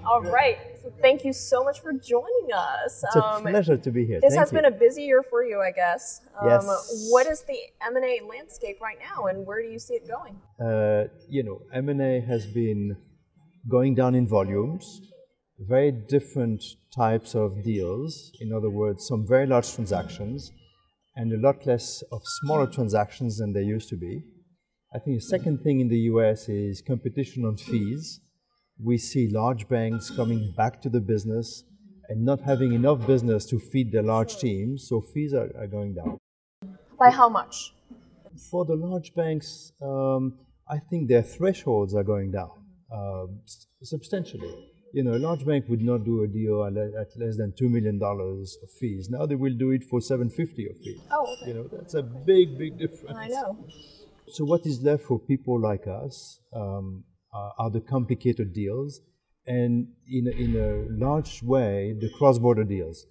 All right. So thank you so much for joining us. It's a pleasure to be here. This Thank has you. been a busy year for you, I guess. Yes. What is the M&A landscape right now, and where do you see it going? M&A has been going down in volumes, very different types of deals. In other words, some very large transactions and a lot less of smaller transactions than there used to be. I think the second thing in the US is competition on fees. We see large banks coming back to the business and not having enough business to feed their large teams, so fees are going down. By how much? For the large banks, I think their thresholds are going down substantially. A large bank would not do a deal at less than $2 million of fees. Now they will do it for $750 of fees. Oh, okay. That's a big difference. I know. So what is left for people like us are the complicated deals, and in a large way, the cross-border deals,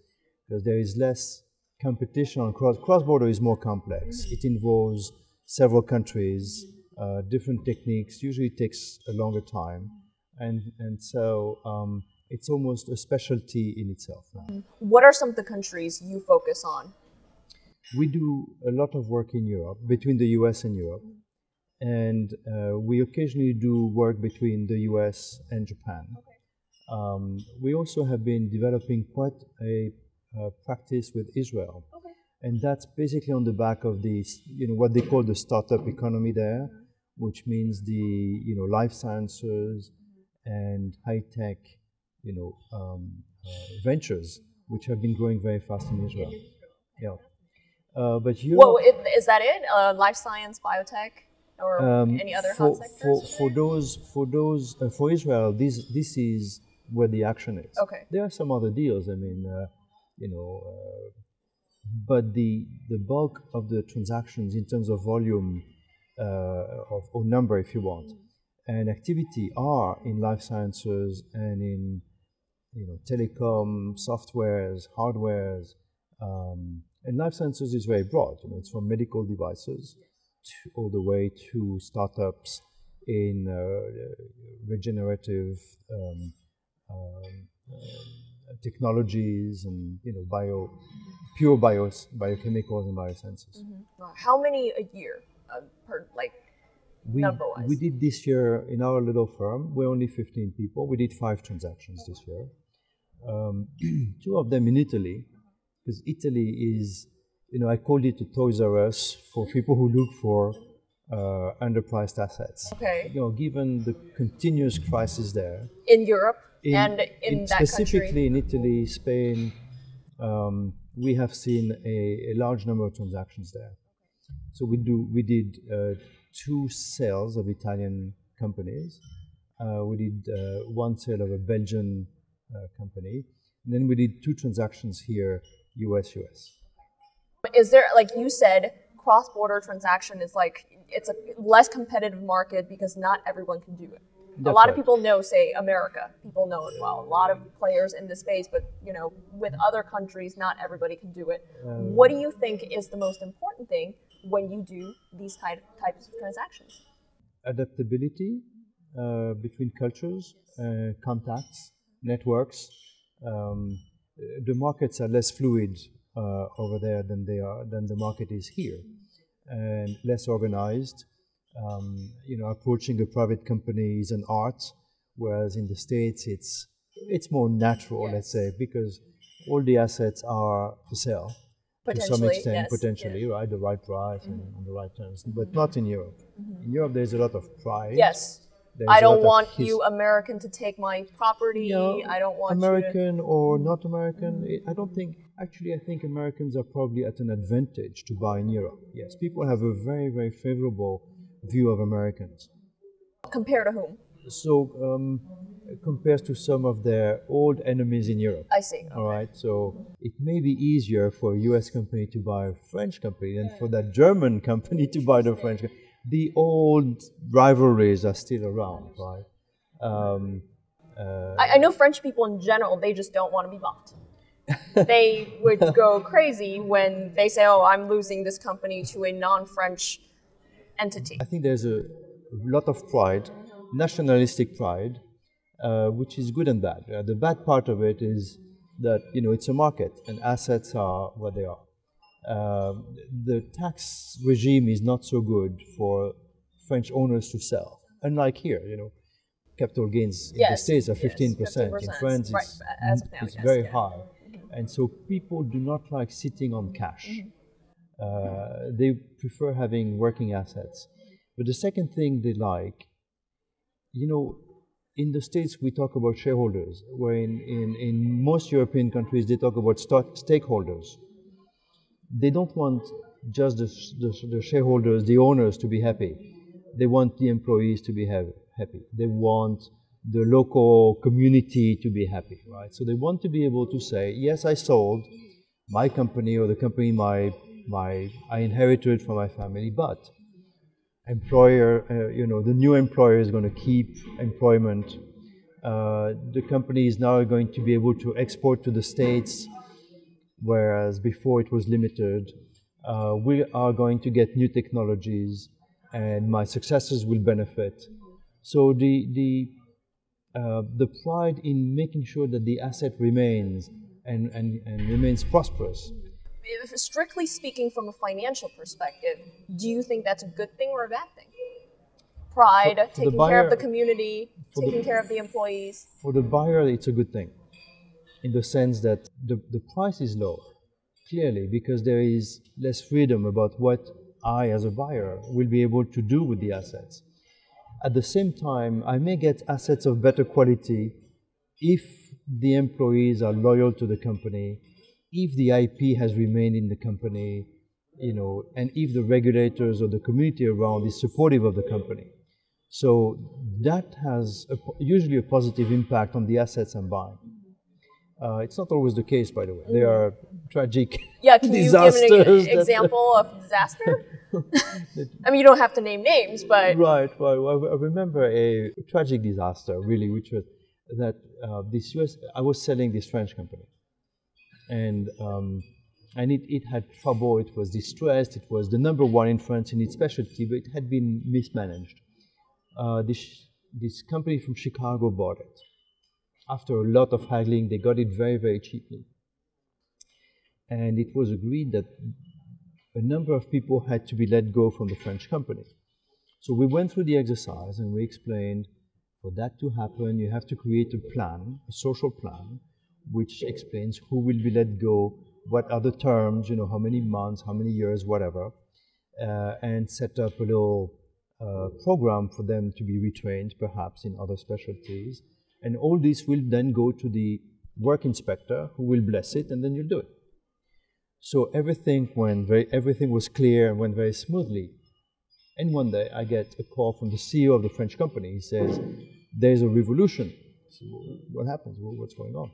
because there is less competition on cross-border is more complex. It involves several countries, different techniques. Usually takes a longer time, and so it's almost a specialty in itself now. What are some of the countries you focus on? We do a lot of work in Europe, between the US and Europe, and we occasionally do work between the US and Japan. Okay. We also have been developing quite a practice with Israel, okay. And that's basically on the back of the, what they call the startup economy there, which means the, life sciences and high-tech, ventures, which have been growing very fast in Israel. Yeah. But Europe, well, is that it? Life science, biotech, or any other hot sectors? For Israel, this is where the action is. Okay. There are some other deals. I mean, but the bulk of the transactions in terms of volume or number, if you want, and activity are in life sciences and in telecom, softwares, hardwares. And life sciences is very broad. It's from medical devices all the way to startups in regenerative technologies and pure biochemicals and biosciences. Mm-hmm. How many a year number-wise? We did this year in our little firm. We're only 15 people. We did 5 transactions this year. 2 of them in Italy. Because Italy is, I called it a Toys R Us for people who look for underpriced assets. Okay. Given the continuous crisis there. In Europe and in that specifically country? In Italy, Spain, we have seen a large number of transactions there. So we did 2 sales of Italian companies. We did 1 sale of a Belgian company. And then we did 2 transactions here, US. Is there, like you said, cross-border transaction is it's a less competitive market because not everyone can do it. That's a lot right. of people know, say, America. People know it well. A lot of players in this space, but with other countries, not everybody can do it. What do you think is the most important thing when you do these types of transactions? Adaptability between cultures, contacts, networks. The markets are less fluid over there than the market is here, and less organized. Approaching a private company is an art, whereas in the States it's more natural, yes. Let's say, because all the assets are for sale to some extent, yes. potentially, yeah. Right, the right price and the right terms, but not in Europe. Mm-hmm. In Europe, there's a lot of pride. Yes. I don't want you, American, to take my property. I don't want American or not American. I think Americans are probably at an advantage to buy in Europe. Yes, people have a very, very favorable view of Americans. Compared to whom? So, compared to some of their old enemies in Europe. I see. Okay. All right. So it may be easier for a U.S. company to buy a French company than for that German company to buy the French company. The old rivalries are still around, right? I know French people in general, they just don't want to be bought. They would go crazy when they say, oh, I'm losing this company to a non-French entity. I think there's a lot of pride, nationalistic pride, which is good and bad. The bad part of it is that it's a market and assets are what they are. The tax regime is not so good for French owners to sell. Unlike here, capital gains in the States are 15%. In France, it's very high. And so people do not like sitting on cash. They prefer having working assets. But the second thing they like, in the States we talk about shareholders, where in most European countries they talk about stakeholders. They don't want just the shareholders, the owners to be happy. They want the employees to be happy. They want the local community to be happy, right? So they want to be able to say, yes, I sold my company or the company I inherited from my family, but employer, the new employer is going to keep employment. The company is now going to be able to export to the States, whereas before it was limited. We are going to get new technologies, and my successors will benefit. So the pride in making sure that the asset remains and remains prosperous. Strictly speaking, from a financial perspective, do you think that's a good thing or a bad thing? Pride, taking care of the community, taking care of the employees. For the buyer, it's a good thing, in the sense that the price is low, clearly, because there is less freedom about what I, as a buyer, will be able to do with the assets. At the same time, I may get assets of better quality if the employees are loyal to the company, if the IP has remained in the company, and if the regulators or the community around is supportive of the company. So that has usually a positive impact on the assets I'm buying. It's not always the case, by the way. There are tragic disasters. Can you give an example of disaster? I mean, you don't have to name names, but... Right. Well, I remember a tragic disaster, really, which was that I was selling this French company. And it had trouble, it was distressed, it was the number one in France in its specialty, but it had been mismanaged. This company from Chicago bought it. After a lot of haggling, they got it very, very cheaply. And it was agreed that a number of people had to be let go from the French company. So we went through the exercise and we explained, for that to happen, you have to create a plan, a social plan, which explains who will be let go, what are the terms, how many months, how many years, whatever, and set up a little program for them to be retrained, perhaps in other specialties. And all this will then go to the work inspector, who will bless it, and then you'll do it. So everything was clear and went very smoothly. And one day I get a call from the CEO of the French company. He says, "There's a revolution." I said, "Well, what happens? Well, what's going on?"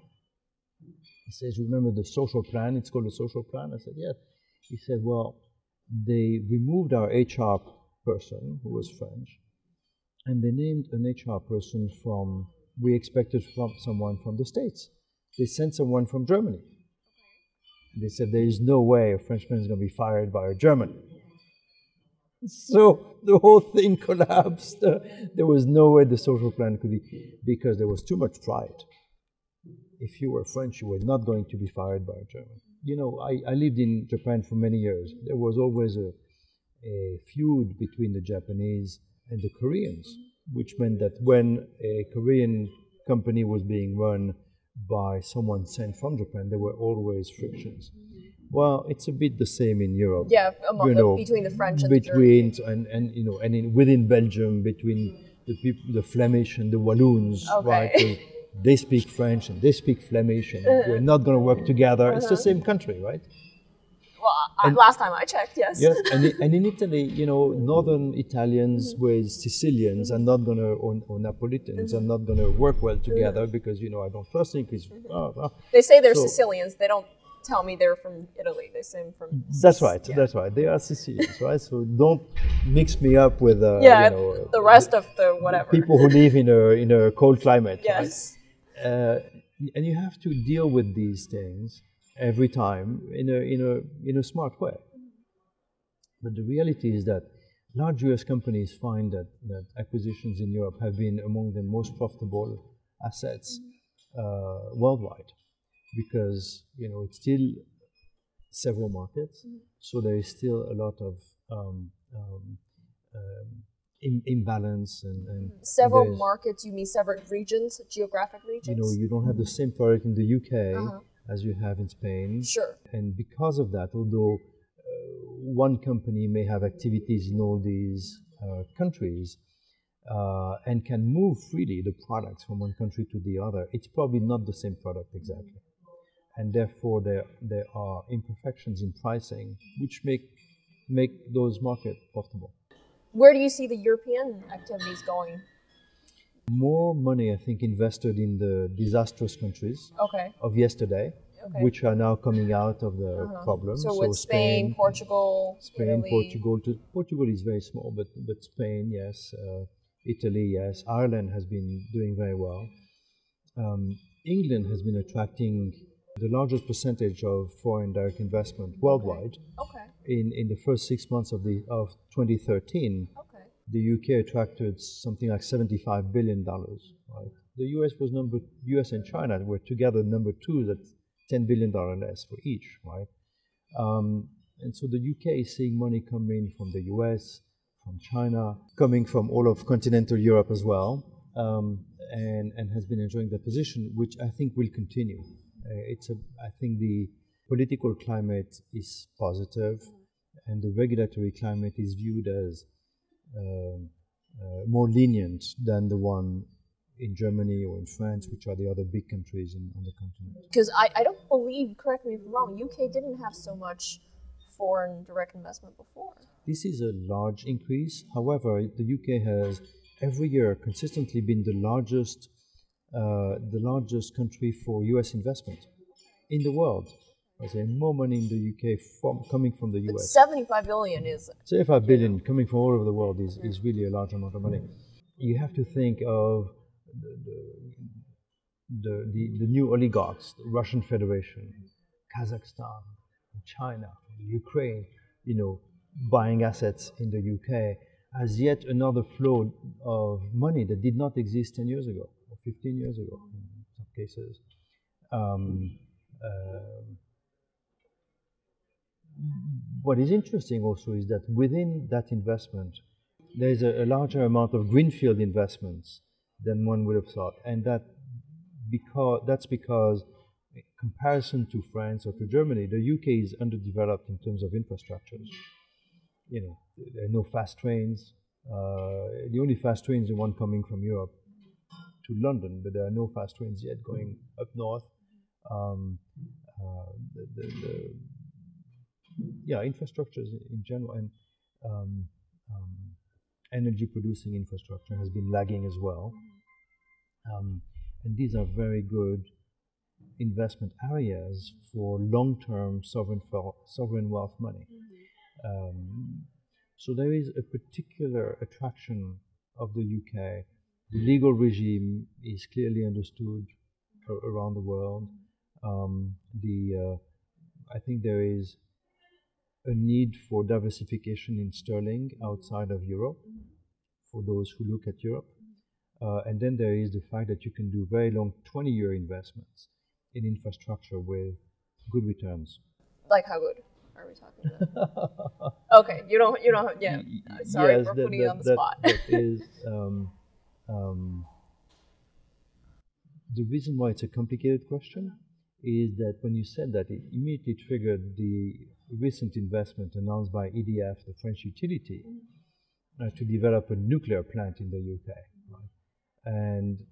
He says, "Remember the social plan? It's called the social plan." I said, "Yes." He said, "Well, they removed our HR person, who was French, and they named an HR person we expected someone from the States. They sent someone from Germany. They said, there is no way a Frenchman is going to be fired by a German." So the whole thing collapsed. There was no way the social plan could be, because there was too much pride. If you were French, you were not going to be fired by a German. I lived in Japan for many years. There was always a feud between the Japanese and the Koreans, which meant that when a Korean company was being run by someone sent from Japan, there were always frictions. Well, it's a bit the same in Europe. Yeah, between the French and the Germans. Within Belgium, between the people, the Flemish and the Walloons, right? So they speak French and they speak Flemish, and we're not going to work together. It's the same country, right? Well, last time I checked, yes. Yes, and in Italy, northern Italians with Sicilians are not going to, or Napolitans are not going to work well together because, I don't trust them. They say they're Sicilians. They don't tell me they're from Italy. They say I'm from That's right. That's right. They are Sicilians, right? So don't mix me up with the rest of the whatever people who live in a cold climate. Yes, right? And you have to deal with these things every time in a smart way. But the reality is that large US companies find that acquisitions in Europe have been among the most profitable assets worldwide, because it's still several markets, so there is still a lot of imbalance and several markets. You mean several regions, geographic regions? You don't have the same product in the UK as you have in Spain. Sure. And because of that, although one company may have activities in all these countries and can move freely the products from one country to the other, it's probably not the same product exactly. And therefore there are imperfections in pricing which make those markets profitable. Where do you see the European activities going? More money, I think, invested in the disastrous countries of yesterday, which are now coming out of the problem. So with Spain, Portugal, Italy. Portugal is very small, but Spain, yes. Italy, yes. Ireland has been doing very well. England has been attracting the largest percentage of foreign direct investment worldwide. In the first 6 months of 2013, the UK attracted something like $75 billion. Right? The US and China were together number 2. That's $10 billion less for each. Right? And so the UK is seeing money coming from the US, from China, coming from all of continental Europe as well, and has been enjoying that position, which I think will continue. I think the political climate is positive, and the regulatory climate is viewed as more lenient than the one in Germany or in France, which are the other big countries on the continent. Because I don't believe, correct me if I'm wrong, UK didn't have so much foreign direct investment before. This is a large increase. However, the UK has every year consistently been the largest country for US investment in the world. I say more money in the UK coming from the US. 75 billion is... 75 billion coming from all over the world is really a large amount of money. You have to think of the new oligarchs, the Russian Federation, Kazakhstan, China, Ukraine, buying assets in the UK as yet another flow of money that did not exist 10 years ago or 15 years ago in some cases. What is interesting also is that within that investment, there is a larger amount of greenfield investments than one would have thought, and that's because, in comparison to France or to Germany, the UK is underdeveloped in terms of infrastructures. There are no fast trains. The only fast trains are one coming from Europe to London, but there are no fast trains yet going up north. Infrastructures in general and energy producing infrastructure has been lagging as well. And these are very good investment areas for long-term sovereign wealth money. So there is a particular attraction of the UK. The legal regime is clearly understood around the world. I think there is a need for diversification in sterling outside of Europe for those who look at Europe. And then there is the fact that you can do very long 20-year investments in infrastructure with good returns. Like how good are we talking about? Okay, you don't, yeah. Sorry for putting you on the spot. That is, the reason why it's a complicated question is that when you said that, it immediately triggered the recent investment announced by EDF, the French utility, to develop a nuclear plant in the UK. Right? And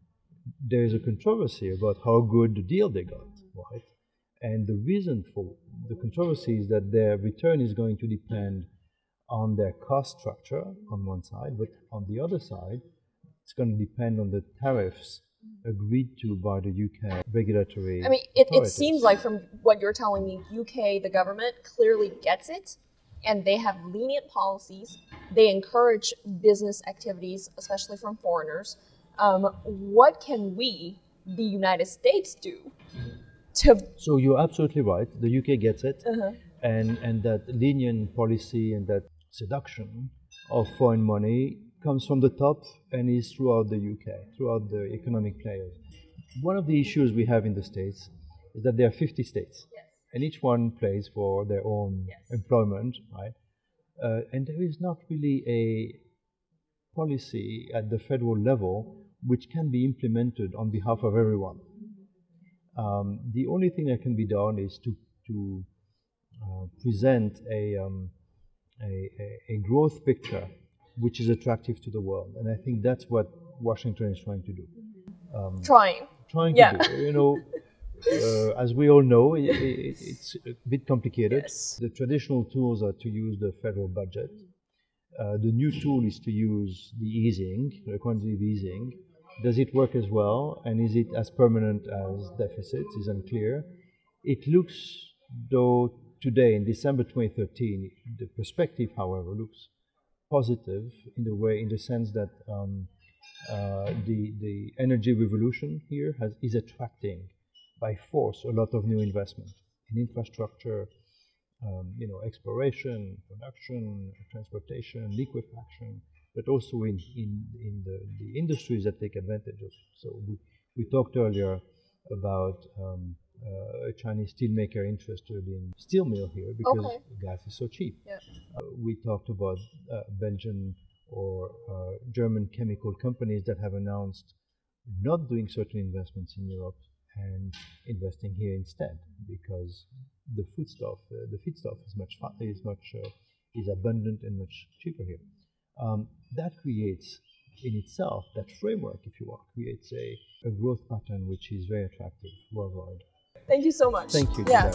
there is a controversy about how good the deal they got, right? And the reason for the controversy is that their return is going to depend on their cost structure on one side, but on the other side, it's going to depend on the tariffs agreed to by the UK regulatory it seems like from what you're telling me, UK, the government clearly gets it, and they have lenient policies. They encourage business activities, especially from foreigners. What can we, the United States, do to... So you're absolutely right. The UK gets it, and that lenient policy and that seduction of foreign money comes from the top and is throughout the UK, throughout the economic players. One of the issues we have in the States is that there are 50 states, Yes. and each one plays for their own employment, right? And there is not really a policy at the federal level which can be implemented on behalf of everyone. The only thing that can be done is to present a growth picture which is attractive to the world, and I think that's what Washington is trying to do. Trying To do. You know, as we all know, it's a bit complicated. Yes. The traditional tools are to use the federal budget. The new tool is to use the easing, the quantitative easing. Does it work as well, and is it as permanent as deficits? Is unclear. It looks, though, today in December 2013, the perspective, however, looks positive in the sense that the energy revolution here is attracting by force a lot of new investment in infrastructure, exploration, production, transportation, liquefaction, but also in the industries that take advantage of it. So we talked earlier about a Chinese steelmaker interested in steel mill here because gas is so cheap. Yeah. We talked about Belgian or German chemical companies that have announced not doing certain investments in Europe and investing here instead because the feedstuff is abundant and much cheaper here. That creates in itself, that framework, if you want, creates a growth pattern which is very attractive worldwide. Thank you so much. Thank you. Yeah.